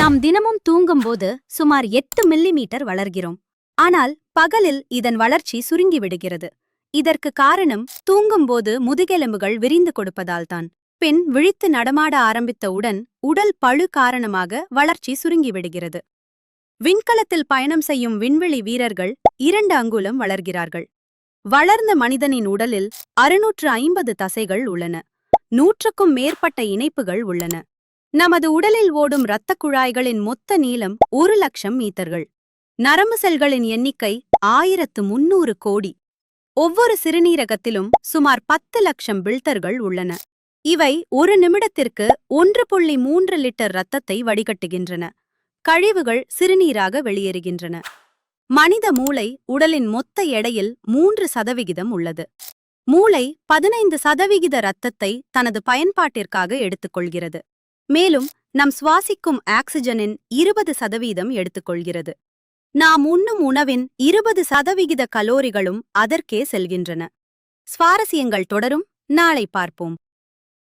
நாம் தினமும் தூங்கும்போது சுமார் 8 மில்லிமீட்டர் வளர்கிறோம். ஆனால் பகலில் இதன் வளர்ச்சி சுருங்கிவிடுகிறது. இதற்கு காரணம் தூங்கும்போது முதுகெலும்புகள் விரிந்து கொடுப்பதால்தான். பின் விழித்து நடமாட ஆரம்பித்தவுடன் உடல் பளு காரணமாக வளர்ச்சி சுருங்கிவிடுகிறது. விண்கலத்தில் பயணம் செய்யும் விண்வெளி வீரர்கள் 2 அங்குலம் வளர்கிறார்கள். வளர்ந்த மனிதனின் உடலில் 650 தசைகள் உள்ளன. 100க்கும் மேற்பட்ட இணைப்புகள் உள்ளன. நமது உடலில் ஓடும் இரத்தக் குழாய்களின் மொத்த நீளம் 1,00,000 மீட்டர்கள். நரம்பு செல்களின் எண்ணிக்கை 1300 கோடி. ஒவ்வொரு சிறுநீரகத்திலும் சுமார் 10 லட்சம் பில்டர்கள் உள்ளன. இவை ஒரு நிமிடத்திற்கு 1.3 லிட்டர் இரத்தத்தை வடிகட்டுகின்றன. கழிவுகள் சிறுநீராக வெளியேறுகின்றன. மனித மூளை உடலின் மொத்த எடையில் 3% உள்ளது. மூளை 15% இரத்தத்தை தனது பயன்பாட்டிற்காக எடுத்துக்கொள்கிறது. மேலும் நம் சுவாசிக்கும் ஆக்சிஜனின் 20% எடுத்துக்கொள்கிறது. நாம் உண்ணும் உணவின் 20% கலோரிகளும் அதற்கே செல்கின்றன. சுவாரஸ்யங்கள் தொடரும். நாளை பார்ப்போம்.